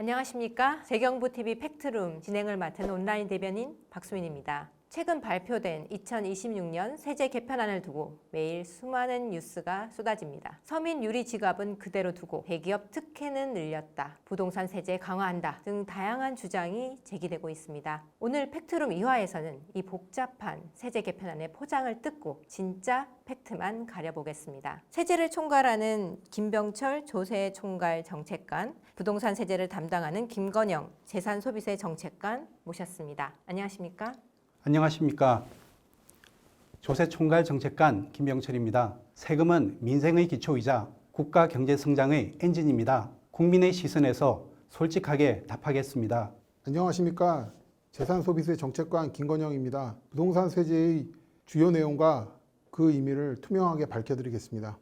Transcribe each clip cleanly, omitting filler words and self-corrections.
안녕하십니까? 재경부TV 팩트룸 진행을 맡은 온라인 대변인 박수민입니다. 최근 발표된 2026년 세제 개편안을 두고 매일 수많은 뉴스가 쏟아집니다. 서민 유리 지갑은 그대로 두고 대기업 특혜는 늘렸다, 부동산 세제 강화한다 등 다양한 주장이 제기되고 있습니다. 오늘 팩트룸 2화에서는 이 복잡한 세제 개편안의 포장을 뜯고 진짜 팩트만 가려보겠습니다. 세제를 총괄하는 김병철 조세총괄 정책관, 부동산 세제를 담당하는 김건영 재산소비세 정책관 모셨습니다. 안녕하십니까? 안녕하십니까. 조세총괄 정책관 김병철입니다. 세금은 민생의 기초이자 국가 경제 성장의 엔진입니다. 국민의 시선에서 솔직하게 답하겠습니다. 안녕하십니까. 재산소비세 정책관 김건영입니다. 부동산 세제의 주요 내용과 그 의미를 투명하게 밝혀드리겠습니다.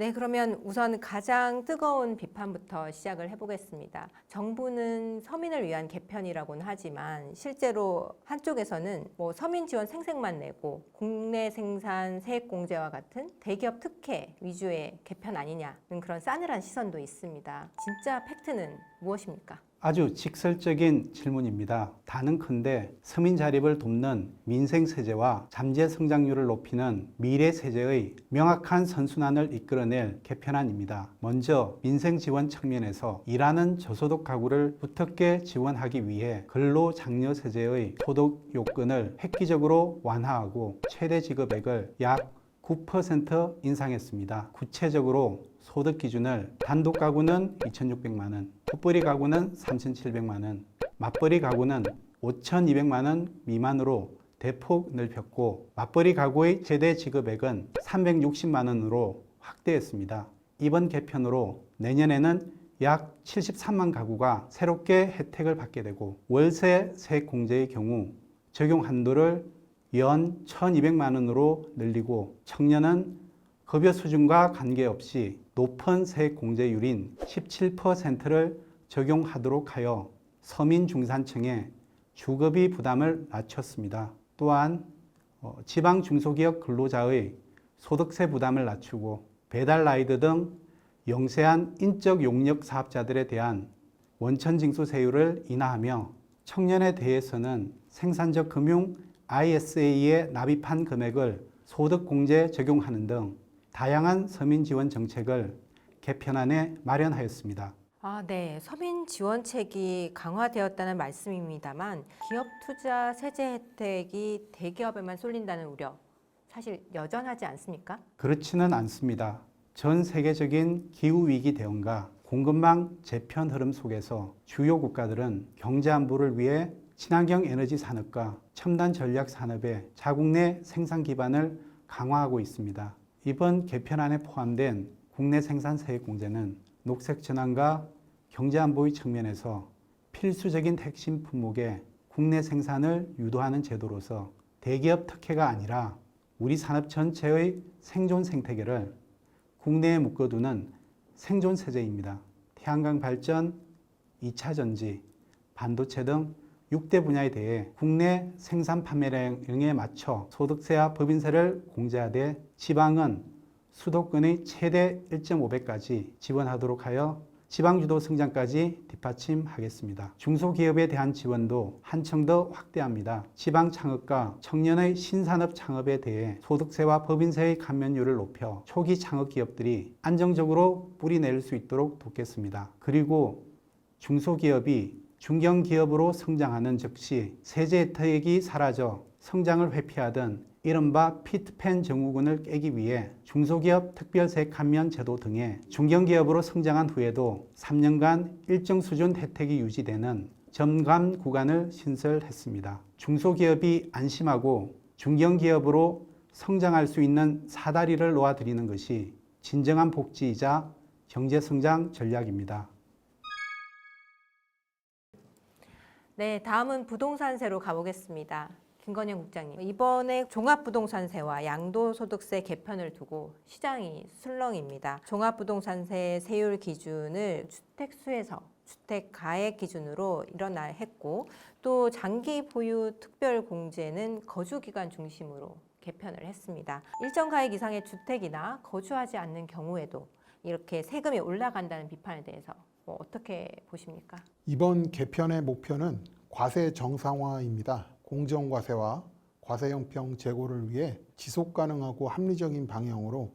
네, 그러면 우선 가장 뜨거운 비판부터 시작을 해보겠습니다. 정부는 서민을 위한 개편이라고는 하지만 실제로 한쪽에서는 서민 지원 생색만 내고 국내 생산 세액공제와 같은 대기업 특혜 위주의 개편 아니냐는 그런 싸늘한 시선도 있습니다. 진짜 팩트는 무엇입니까? 아주 직설적인 질문입니다. 단언컨대 서민 자립을 돕는 민생세제와 잠재 성장률을 높이는 미래세제의 명확한 선순환을 이끌어낼 개편안입니다. 먼저 민생지원 측면에서 일하는 저소득 가구를 두텁게 지원하기 위해 근로장려세제의 소득 요건을 획기적으로 완화하고 최대 지급액을 약 9% 인상했습니다. 구체적으로 소득 기준을 단독 가구는 2,600만 원, 풋벌이 가구는 3,700만 원, 맞벌이 가구는 5,200만 원 미만으로 대폭 넓혔고 맞벌이 가구의 최대 지급액은 360만 원으로 확대했습니다. 이번 개편으로 내년에는 약 73만 가구가 새롭게 혜택을 받게 되고 월세 세액 공제의 경우 적용 한도를 연 1,200만 원으로 늘리고 청년은 급여 수준과 관계없이 높은 세액 공제율인 17%를 적용하도록 하여 서민 중산층의 주거비 부담을 낮췄습니다. 또한 지방 중소기업 근로자의 소득세 부담을 낮추고 배달 라이드 등 영세한 인적 용역 사업자들에 대한 원천 징수세율을 인하하며 청년에 대해서는 생산적 금융 ISA에 납입한 금액을 소득공제 적용하는 등 다양한 서민 지원 정책을 개편안에 마련하였습니다. 네. 서민 지원책이 강화되었다는 말씀입니다만 기업 투자 세제 혜택이 대기업에만 쏠린다는 우려, 사실 여전하지 않습니까? 그렇지는 않습니다. 전 세계적인 기후위기 대응과 공급망 재편 흐름 속에서 주요 국가들은 경제 안보를 위해 친환경 에너지 산업과 첨단 전략 산업의 자국 내 생산 기반을 강화하고 있습니다. 이번 개편안에 포함된 국내 생산 세액 공제는 녹색 전환과 경제 안보의 측면에서 필수적인 핵심 품목의 국내 생산을 유도하는 제도로서 대기업 특혜가 아니라 우리 산업 전체의 생존 생태계를 국내에 묶어두는 생존 세제입니다. 태양광 발전, 2차 전지, 반도체 등 6대 분야에 대해 국내 생산 판매량에 맞춰 소득세와 법인세를 공제하되 지방은 수도권의 최대 1.5배까지 지원하도록 하여 지방주도 성장까지 뒷받침하겠습니다. 중소기업에 대한 지원도 한층 더 확대합니다. 지방 창업과 청년의 신산업 창업에 대해 소득세와 법인세의 감면율을 높여 초기 창업 기업들이 안정적으로 뿌리낼 수 있도록 돕겠습니다. 그리고 중소기업이 중견기업으로 성장하는 즉시 세제 혜택이 사라져 성장을 회피하던 이른바 피트팬 증후군을 깨기 위해 중소기업 특별세 감면 제도 등의 중견기업으로 성장한 후에도 3년간 일정 수준 혜택이 유지되는 점감 구간을 신설했습니다. 중소기업이 안심하고 중견기업으로 성장할 수 있는 사다리를 놓아드리는 것이 진정한 복지이자 경제성장 전략입니다. 네, 다음은 부동산세로 가보겠습니다. 김건영 국장님, 이번에 종합부동산세와 양도소득세 개편을 두고 시장이 술렁입니다. 종합부동산세 세율 기준을 주택수에서 주택가액 기준으로 일어나 했고, 또 장기 보유 특별공제는 거주기간 중심으로 개편을 했습니다. 일정 가액 이상의 주택이나 거주하지 않는 경우에도 이렇게 세금이 올라간다는 비판에 대해서 어떻게 보십니까? 이번 개편의 목표는 과세 정상화입니다. 공정과세와 과세 형평 제고를 위해 지속 가능하고 합리적인 방향으로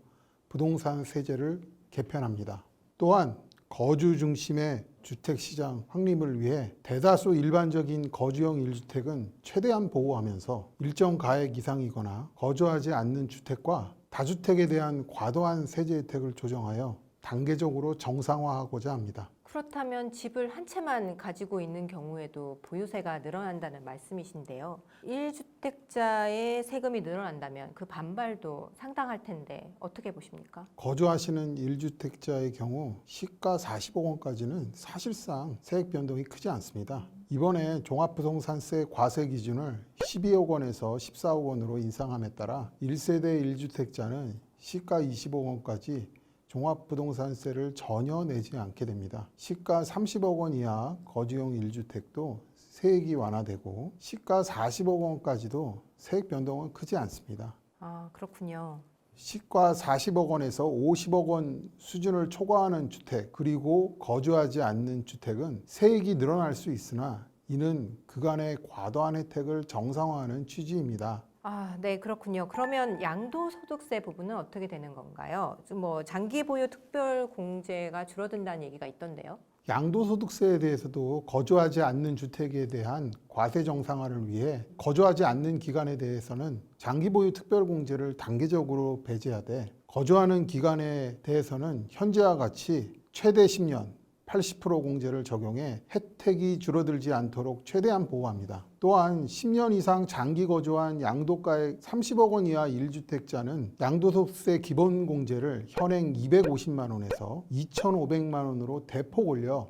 부동산 세제를 개편합니다. 또한 거주 중심의 주택시장 확립을 위해 대다수 일반적인 거주형 1주택은 최대한 보호하면서 일정 가액 이상이거나 거주하지 않는 주택과 다주택에 대한 과도한 세제 혜택을 조정하여 단계적으로 정상화하고자 합니다. 그렇다면 집을 한 채만 가지고 있는 경우에도 보유세가 늘어난다는 말씀이신데요. 1주택자의 세금이 늘어난다면 그 반발도 상당할 텐데 어떻게 보십니까? 거주하시는 1주택자의 경우 시가 40억 원까지는 사실상 세액 변동이 크지 않습니다. 이번에 종합부동산세 과세 기준을 12억 원에서 14억 원으로 인상함에 따라 1세대 1주택자는 시가 20억 원까지 종합부동산세를 전혀 내지 않게 됩니다. 시가 30억 원 이하 거주용 1주택도 세액이 완화되고 시가 40억 원까지도 세액 변동은 크지 않습니다. 아, 그렇군요. 시가 40억 원에서 50억 원 수준을 초과하는 주택 그리고 거주하지 않는 주택은 세액이 늘어날 수 있으나 이는 그간의 과도한 혜택을 정상화하는 취지입니다. 아, 네, 그렇군요. 그러면 양도소득세 부분은 어떻게 되는 건가요? 장기 보유 특별 공제가 줄어든다는 얘기가 있던데요. 양도소득세에 대해서도 거주하지 않는 주택에 대한 과세 정상화를 위해 거주하지 않는 기간에 대해서는 장기 보유 특별 공제를 단계적으로 배제하되 거주하는 기간에 대해서는 현재와 같이 최대 10년 80% 공제를 적용해 혜택이 줄어들지 않도록 최대한 보호합니다. 또한 10년 이상 장기 거주한 양도가액 30억 원 이하 1주택자는 양도소득세 기본 공제를 현행 250만 원에서 2,500만 원으로 대폭 올려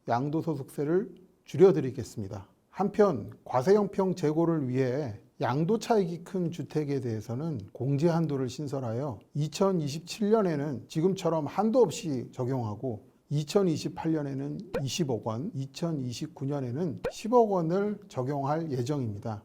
양도소득세를 줄여드리겠습니다. 한편 과세 형평 제고를 위해 양도 차익이 큰 주택에 대해서는 공제 한도를 신설하여 2027년에는 지금처럼 한도 없이 적용하고 2028년에는 20억 원, 2029년에는 10억 원을 적용할 예정입니다.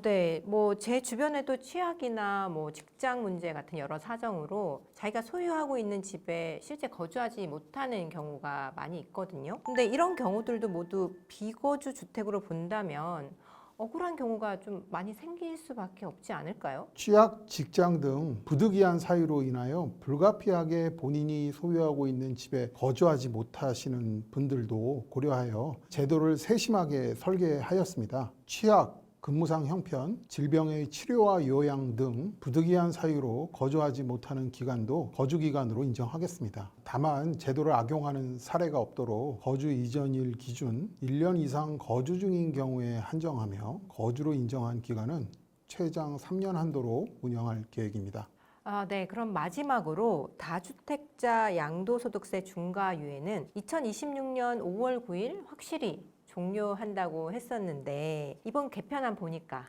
네. 제 주변에도 취약이나 직장 문제 같은 여러 사정으로 자기가 소유하고 있는 집에 실제 거주하지 못하는 경우가 많이 있거든요. 근데 이런 경우들도 모두 비거주 주택으로 본다면 억울한 경우가 좀 많이 생길 수밖에 없지 않을까요? 취약, 직장 등 부득이한 사유로 인하여 불가피하게 본인이 소유하고 있는 집에 거주하지 못하시는 분들도 고려하여 제도를 세심하게 설계하였습니다. 취약, 근무상 형편, 질병의 치료와 요양 등 부득이한 사유로 거주하지 못하는 기간도 거주기간으로 인정하겠습니다. 다만 제도를 악용하는 사례가 없도록 거주 이전일 기준 1년 이상 거주 중인 경우에 한정하며 거주로 인정한 기간은 최장 3년 한도로 운영할 계획입니다. 네. 그럼 마지막으로 다주택자 양도소득세 중과유예는 2026년 5월 9일 확실히 종료한다고 했었는데 이번 개편안 보니까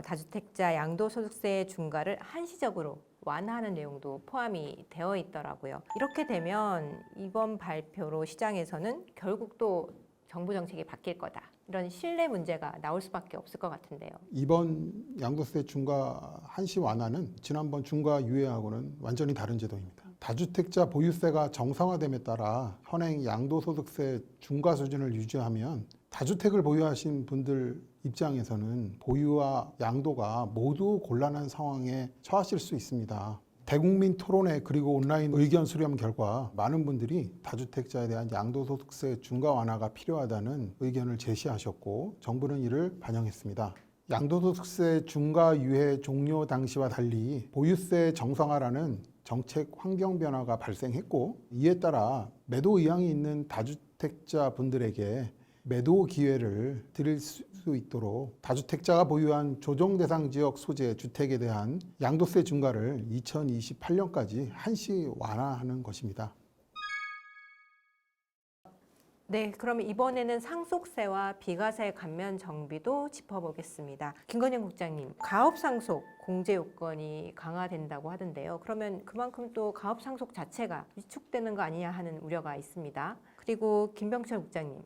다주택자 양도소득세 중과를 한시적으로 완화하는 내용도 포함이 되어 있더라고요. 이렇게 되면 이번 발표로 시장에서는 결국 또 정부 정책이 바뀔 거다. 이런 신뢰 문제가 나올 수밖에 없을 것 같은데요. 이번 양도세 중과 한시 완화는 지난번 중과 유예하고는 완전히 다른 제도입니다. 다주택자 보유세가 정상화됨에 따라 현행 양도소득세 중과 수준을 유지하면 다주택을 보유하신 분들 입장에서는 보유와 양도가 모두 곤란한 상황에 처하실 수 있습니다. 대국민 토론회 그리고 온라인 의견 수렴 결과 많은 분들이 다주택자에 대한 양도소득세 중과 완화가 필요하다는 의견을 제시하셨고 정부는 이를 반영했습니다. 양도소득세 중과 유예 종료 당시와 달리 보유세 정상화라는 정책 환경 변화가 발생했고 이에 따라 매도 의향이 있는 다주택자 분들에게 매도 기회를 드릴 수 있도록 다주택자가 보유한 조정 대상 지역 소재 주택에 대한 양도세 중과를 2028년까지 한시 완화하는 것입니다. 네, 그럼 이번에는 상속세와 비과세 감면 정비도 짚어보겠습니다. 김건영 국장님, 가업 상속 공제 요건이 강화된다고 하던데요. 그러면 그만큼 또 가업 상속 자체가 위축되는 거 아니냐 하는 우려가 있습니다. 그리고 김병철 국장님,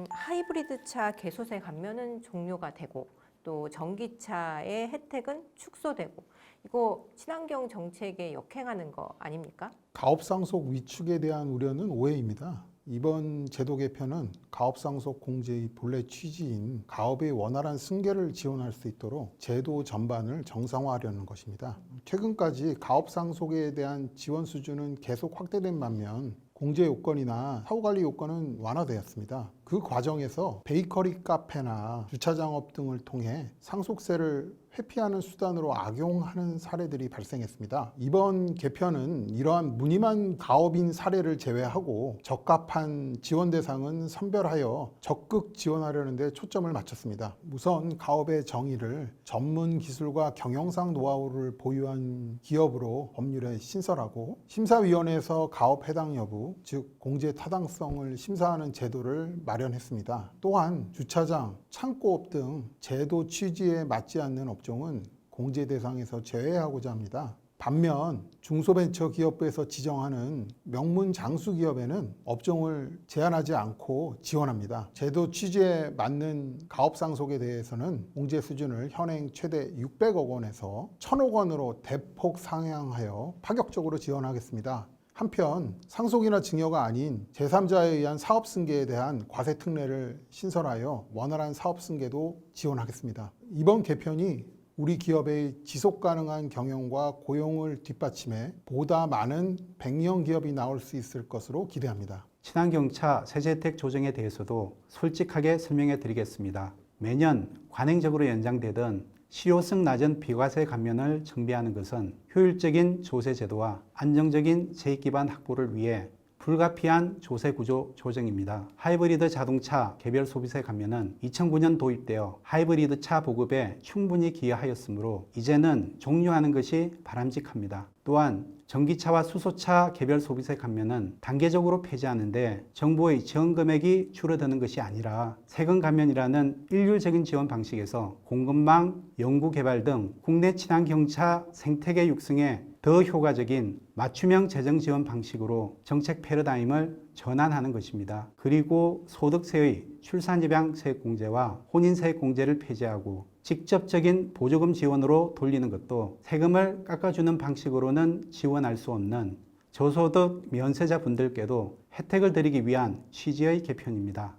하이브리드 차 개소세 감면은 종료가 되고 또 전기차의 혜택은 축소되고 이거 친환경 정책에 역행하는 거 아닙니까? 가업상속 위축에 대한 우려는 오해입니다. 이번 제도 개편은 가업상속 공제의 본래 취지인 가업의 원활한 승계를 지원할 수 있도록 제도 전반을 정상화하려는 것입니다. 최근까지 가업상속에 대한 지원 수준은 계속 확대된 반면 공제 요건이나 사후관리 요건은 완화되었습니다. 그 과정에서 베이커리 카페나 주차장업 등을 통해 상속세를 회피하는 수단으로 악용하는 사례들이 발생했습니다. 이번 개편은 이러한 무늬만 가업인 사례를 제외하고 적합한 지원 대상은 선별하여 적극 지원하려는 데 초점을 맞췄습니다. 우선 가업의 정의를 전문 기술과 경영상 노하우를 보유한 기업으로 법률에 신설하고 심사위원회에서 가업 해당 여부, 즉 공제 타당성을 심사하는 제도를 마련했습니다. 또한 주차장, 창고업 등 제도 취지에 맞지 않는 업종은 공제 대상에서 제외하고자 합니다. 반면 중소벤처기업부에서 지정하는 명문 장수기업에는 업종을 제한하지 않고 지원합니다. 제도 취지에 맞는 가업상속에 대해서는 공제 수준을 현행 최대 600억 원에서 1000억 원으로 대폭 상향하여 파격적으로 지원하겠습니다. 한편 상속이나 증여가 아닌 제3자에 의한 사업승계에 대한 과세특례를 신설하여 원활한 사업승계도 지원하겠습니다. 이번 개편이 우리 기업의 지속가능한 경영과 고용을 뒷받침해 보다 많은 백년 기업이 나올 수 있을 것으로 기대합니다. 친환경차 세제 혜택 조정에 대해서도 솔직하게 설명해 드리겠습니다. 매년 관행적으로 연장되던 실효성 낮은 비과세 감면을 정비하는 것은 효율적인 조세 제도와 안정적인 세익 기반 확보를 위해 불가피한 조세 구조 조정입니다. 하이브리드 자동차 개별 소비세 감면은 2009년 도입되어 하이브리드 차 보급에 충분히 기여하였으므로 이제는 종료하는 것이 바람직합니다. 또한 전기차와 수소차 개별 소비세 감면은 단계적으로 폐지하는데 정부의 지원 금액이 줄어드는 것이 아니라 세금 감면이라는 일률적인 지원 방식에서 공급망, 연구 개발 등 국내 친환경차 생태계 육성에 더 효과적인 맞춤형 재정 지원 방식으로 정책 패러다임을 전환하는 것입니다. 그리고 소득세의 출산지방세액 공제와 혼인세액 공제를 폐지하고 직접적인 보조금 지원으로 돌리는 것도 세금을 깎아주는 방식으로는 지원할 수 없는 저소득 면세자 분들께도 혜택을 드리기 위한 취지의 개편입니다.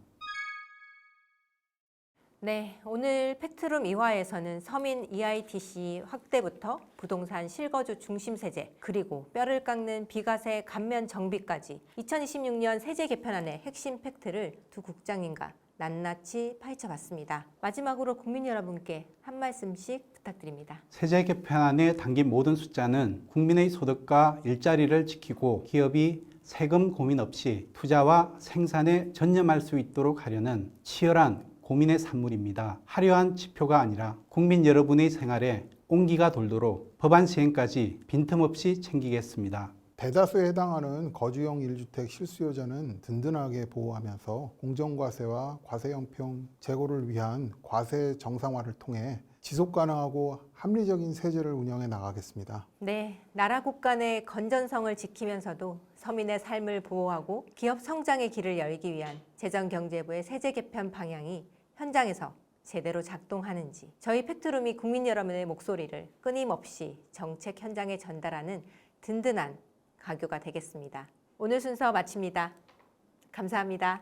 네, 오늘 팩트룸 2화에서는 서민 EITC 확대부터 부동산 실거주 중심 세제, 그리고 뼈를 깎는 비과세 감면 정비까지 2026년 세제 개편안의 핵심 팩트를 두 국장님과 낱낱이 파헤쳐봤습니다. 마지막으로 국민 여러분께 한 말씀씩 부탁드립니다. 세제 개편안에 담긴 모든 숫자는 국민의 소득과 일자리를 지키고 기업이 세금 고민 없이 투자와 생산에 전념할 수 있도록 하려는 치열한 고민의 산물입니다. 화려한 지표가 아니라 국민 여러분의 생활에 온기가 돌도록 법안 시행까지 빈틈없이 챙기겠습니다. 대다수에 해당하는 거주형 1주택 실수요자는 든든하게 보호하면서 공정과세와 과세형평 제고를 위한 과세 정상화를 통해 지속가능하고 합리적인 세제를 운영해 나가겠습니다. 네, 나라 국간의 건전성을 지키면서도 서민의 삶을 보호하고 기업 성장의 길을 열기 위한 재정경제부의 세제 개편 방향이 현장에서 제대로 작동하는지 저희 팩트룸이 국민 여러분의 목소리를 끊임없이 정책 현장에 전달하는 든든한 가교가 되겠습니다. 오늘 순서 마칩니다. 감사합니다.